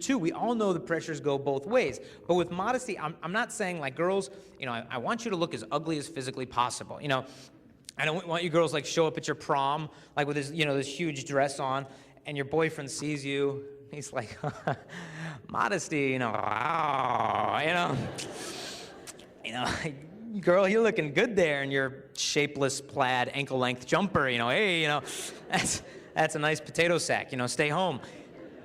too. We all know the pressures go both ways. But with modesty, I'm not saying like girls, I want you to look as ugly as physically possible. I don't want you girls like show up at your prom like with this, this huge dress on, and your boyfriend sees you. He's like, modesty, girl, you're looking good there in your shapeless plaid ankle-length jumper. Hey, that's a nice potato sack. Stay home.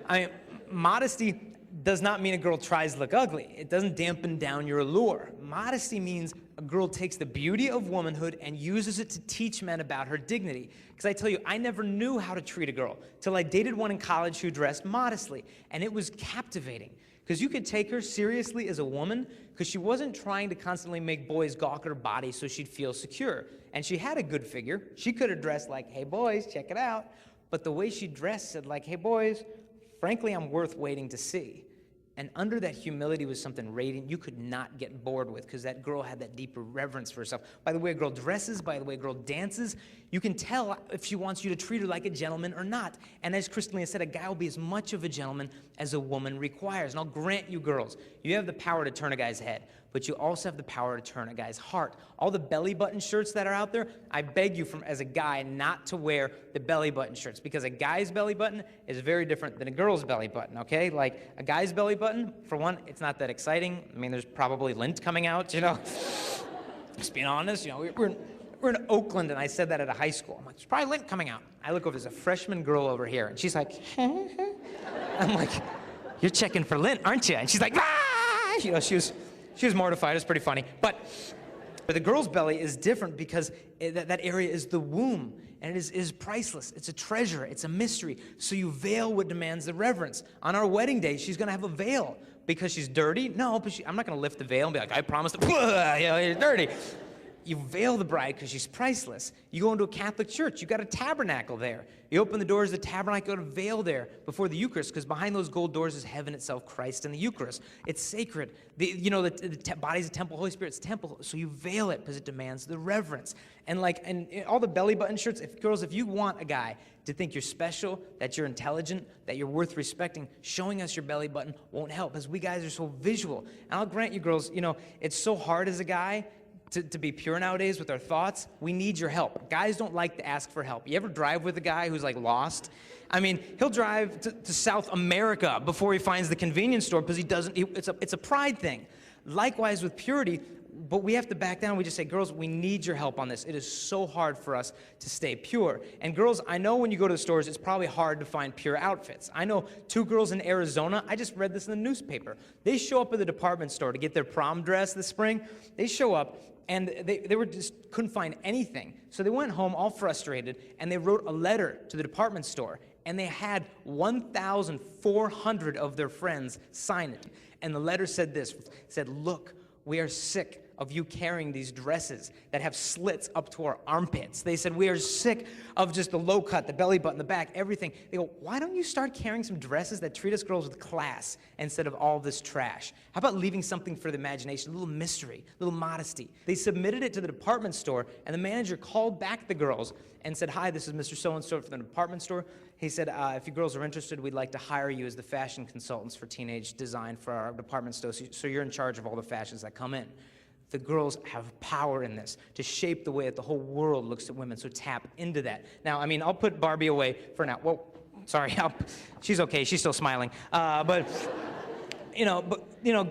I mean, modesty does not mean a girl tries to look ugly. It doesn't dampen down your allure. Modesty means a girl takes the beauty of womanhood and uses it to teach men about her dignity. Because I tell you, I never knew how to treat a girl till I dated one in college who dressed modestly. And it was captivating. Because you could take her seriously as a woman because she wasn't trying to constantly make boys gawk at her body so she'd feel secure. And she had a good figure. She could have dressed like, hey boys, check it out. But the way she dressed said like, hey boys, frankly, I'm worth waiting to see. And under that humility was something radiant you could not get bored with because that girl had that deeper reverence for herself. By the way a girl dresses, by the way a girl dances, you can tell if she wants you to treat her like a gentleman or not. And as Crystalina said, a guy will be as much of a gentleman as a woman requires. And I'll grant you girls, you have the power to turn a guy's head, but you also have the power to turn a guy's heart. All the belly button shirts that are out there, I beg you as a guy not to wear the belly button shirts because a guy's belly button is very different than a girl's belly button, okay? Like a guy's belly button, for one, it's not that exciting. I mean, there's probably lint coming out, Just being honest, we're in Oakland, and I said that at a high school. I'm like, there's probably lint coming out. I look over, there's a freshman girl over here, and she's like, I'm like, you're checking for lint, aren't you? And she's like, ah! She was mortified. It's pretty funny. But the girl's belly is different because that area is the womb, and it is priceless. It's a treasure. It's a mystery. So you veil what demands the reverence. On our wedding day, she's going to have a veil because she's dirty. No, but I'm not going to lift the veil and be like, I promised to, you're dirty. You veil the bride because she's priceless. You go into a Catholic church, you got a tabernacle there. You open the doors of the tabernacle, you got a veil there before the Eucharist because behind those gold doors is heaven itself, Christ and the Eucharist. It's sacred. The body's a temple, Holy Spirit's temple, so you veil it because it demands the reverence. And all the belly button shirts, if you want a guy to think you're special, that you're intelligent, that you're worth respecting, showing us your belly button won't help because we guys are so visual. And I'll grant you girls, it's so hard as a guy to be pure nowadays with our thoughts. We need your help. Guys don't like to ask for help. You ever drive with a guy who's like lost? I mean, he'll drive to South America before he finds the convenience store because it's a pride thing. Likewise with purity, but we have to back down. We just say, girls, we need your help on this. It is so hard for us to stay pure. And girls, I know when you go to the stores, it's probably hard to find pure outfits. I know 2 girls in Arizona, I just read this in the newspaper. They show up at the department store to get their prom dress this spring. They show up, and they were just couldn't find anything. So they went home all frustrated, and they wrote a letter to the department store, and they had 1,400 of their friends sign it. And the letter said this, look, we are sick of you carrying these dresses that have slits up to our armpits. They said, we are sick of just the low cut, the belly button, the back, everything. They go, why don't you start carrying some dresses that treat us girls with class instead of all this trash? How about leaving something for the imagination, a little mystery, a little modesty? They submitted it to the department store, and the manager called back the girls and said, hi, this is Mr. So-and-so from the department store. He said, if you girls are interested, we'd like to hire you as the fashion consultants for teenage design for our department store, so you're in charge of all the fashions that come in. The girls have power in this to shape the way that the whole world looks at women, so tap into that. Now, I mean, I'll put Barbie away for now. Well, sorry, she's okay, she's still smiling. But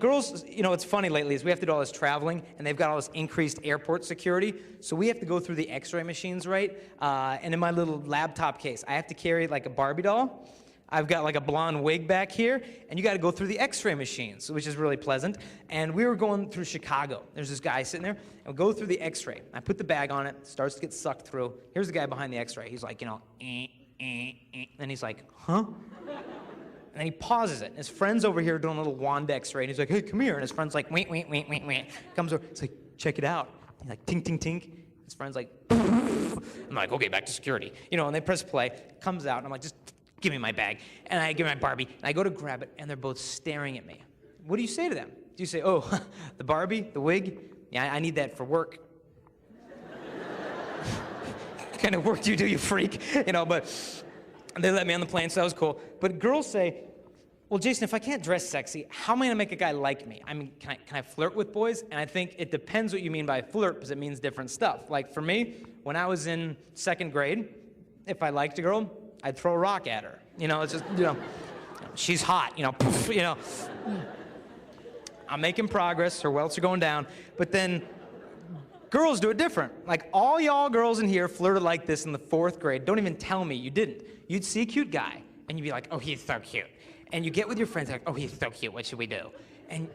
girls, it's funny lately is we have to do all this traveling, and they've got all this increased airport security, so we have to go through the x-ray machines, right? And in my little laptop case, I have to carry like a Barbie doll. I've got like a blonde wig back here, and you got to go through the x-ray machines, which is really pleasant. And we were going through Chicago. There's this guy sitting there, and we go through the x-ray. I put the bag on it, starts to get sucked through. Here's the guy behind the x-ray. He's like, and he's like, huh? And then he pauses it. And his friend's over here doing a little wand x-ray, and he's like, hey, come here. And his friend's like, wait. Comes over, he's like, check it out. He's like, tink, tink, tink. His friend's like, I'm like, okay, back to security. And they press play, comes out, and I'm like, just give me my bag. And I give my Barbie, and I go to grab it, and they're both staring at me. What do you say to them? Do you say, oh, the Barbie, the wig? Yeah, I need that for work. What kind of work do you do, you freak? But they let me on the plane, so that was cool. But girls say, well, Jason, if I can't dress sexy, how am I gonna make a guy like me? I mean, can I flirt with boys? And I think it depends what you mean by flirt, because it means different stuff. Like for me, when I was in 2nd grade, if I liked a girl, I'd throw a rock at her. You know, it's just, you know, she's hot, you know, poof, you know. I'm making progress, her welts are going down, but then girls do it different. Like all y'all girls in here flirted like this in the 4th grade. Don't even tell me you didn't. You'd see a cute guy, and you'd be like, oh, he's so cute. And you get with your friends like, oh, he's so cute, what should we do? And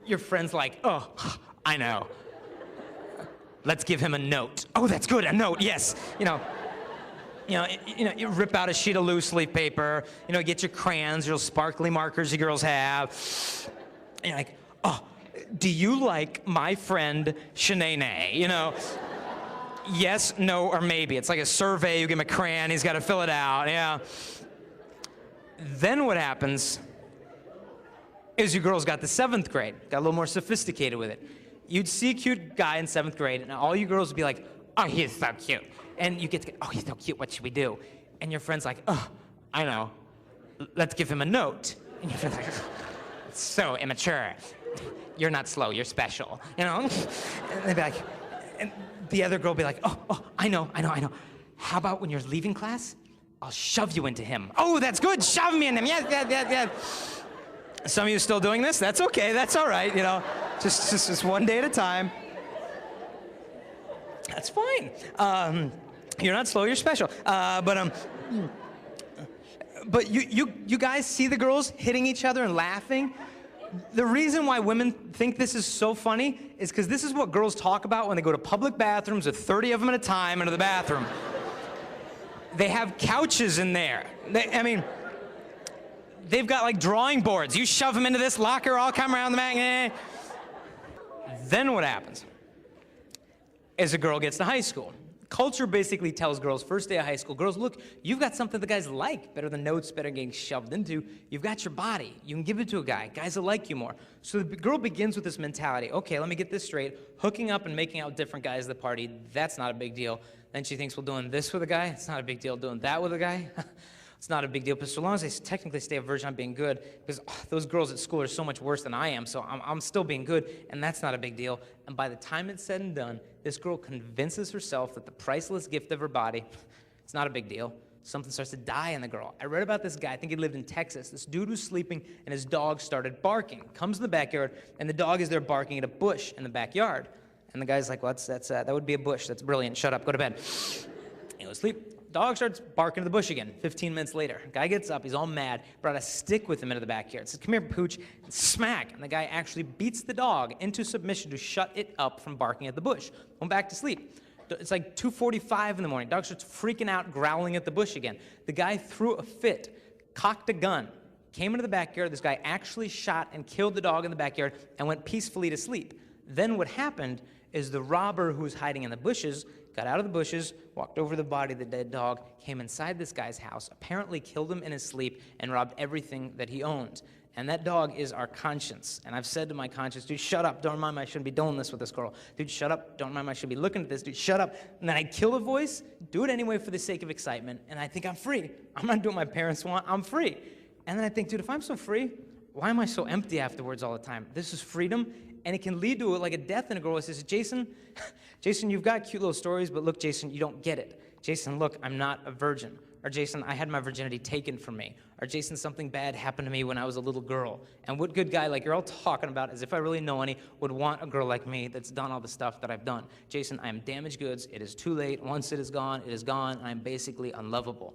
your friend's like, oh, I know. Let's give him a note. Oh, that's good, a note, yes. You rip out a sheet of loose leaf paper, get your crayons, your sparkly markers you girls have. And you're like, oh, do you like my friend Shanae? Yes, no, or maybe. It's like a survey, you give him a crayon, he's got to fill it out, yeah. Then what happens is you girls got to 7th grade, got a little more sophisticated with it. You'd see a cute guy in 7th grade, and all you girls would be like, oh, he's so cute. And you get to, oh, he's so cute, what should we do? And your friend's like, oh, I know, let's give him a note. And your friend's like, it's so immature. You're not slow, you're special, And they'd be like, and the other girl would be like, oh, I know. How about when you're leaving class? I'll shove you into him. Oh, that's good, shove me in him, yes. Some of you still doing this? That's okay, that's all right, just one day at a time. That's fine. You're not slow, you're special. But you guys see the girls hitting each other and laughing? The reason why women think this is so funny is because this is what girls talk about when they go to public bathrooms with 30 of them at a time into the bathroom. They have couches in there. They've got like drawing boards. You shove them into this locker, I'll come around the back. Then what happens is a girl gets to high school. Culture basically tells girls, first day of high school, girls, look, you've got something the guys like, better than notes, better than getting shoved into. You've got your body. You can give it to a guy. Guys will like you more. So the girl begins with this mentality, okay, let me get this straight. Hooking up and making out with different guys at the party, that's not a big deal. Then she thinks, well, doing this with a guy, it's not a big deal. Doing that with a guy, it's not a big deal. But so long as I technically stay a virgin, I'm being good. Because those girls at school are so much worse than I am, so I'm still being good, and that's not a big deal. And by the time it's said and done, this girl convinces herself that the priceless gift of her body, it's not a big deal. Something starts to die in the girl. I read about this guy, I think he lived in Texas. This dude was sleeping, and his dog started barking. Comes in the backyard, and the dog is there barking at a bush in the backyard. And the guy's like, well, that would be a bush. That's brilliant. Shut up. Go to bed. He goes to sleep. Dog starts barking at the bush again. 15 minutes later, guy gets up. He's all mad. Brought a stick with him into the backyard. Says, come here, Pooch. And smack. And the guy actually beats the dog into submission to shut it up from barking at the bush. Went back to sleep. It's like 2:45 in the morning. Dog starts freaking out, growling at the bush again. The guy threw a fit, cocked a gun, came into the backyard. This guy actually shot and killed the dog in the backyard and went peacefully to sleep. Then what happened is the robber who was hiding in the bushes got out of the bushes, walked over the body of the dead dog, came inside this guy's house, apparently killed him in his sleep, and robbed everything that he owned. And that dog is our conscience. And I've said to my conscience, dude, shut up. Don't remind me I shouldn't be doing this with this girl. Dude, shut up. Don't remind me I should be looking at this. Dude, shut up. And then I kill the voice, do it anyway for the sake of excitement, and I think I'm free. I'm not doing what my parents want. I'm free. And then I think, dude, if I'm so free, why am I so empty afterwards all the time? This is freedom. And it can lead to like a death in a girl who says, Jason, you've got cute little stories, but look, Jason, you don't get it. Jason, look, I'm not a virgin. Or Jason, I had my virginity taken from me. Or Jason, something bad happened to me when I was a little girl. And what good guy like you're all talking about, as if I really know any, would want a girl like me that's done all the stuff that I've done? Jason, I am damaged goods. It is too late. Once it is gone, and I'm basically unlovable.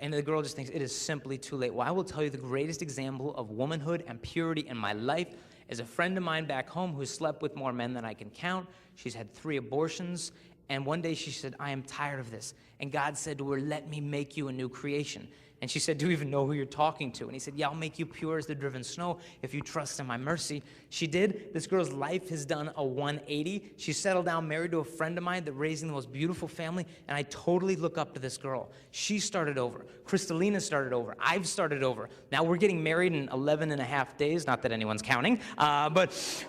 And the girl just thinks it is simply too late. Well, I will tell you the greatest example of womanhood and purity in my life is a friend of mine back home who slept with more men than I can count. She's had 3 abortions. And one day she said, I am tired of this. And God said to her, let me make you a new creation. And she said, do you even know who you're talking to? And he said, yeah, I'll make you pure as the driven snow if you trust in my mercy. She did. This girl's life has done a 180. She settled down, married to a friend of mine that raising the most beautiful family, and I totally look up to this girl. She started over. Crystalina started over. I've started over. Now we're getting married in 11 and a half days, not that anyone's counting, but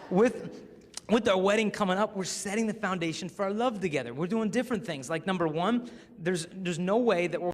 with our wedding coming up, we're setting the foundation for our love together. We're doing different things. Like number one, there's no way that we're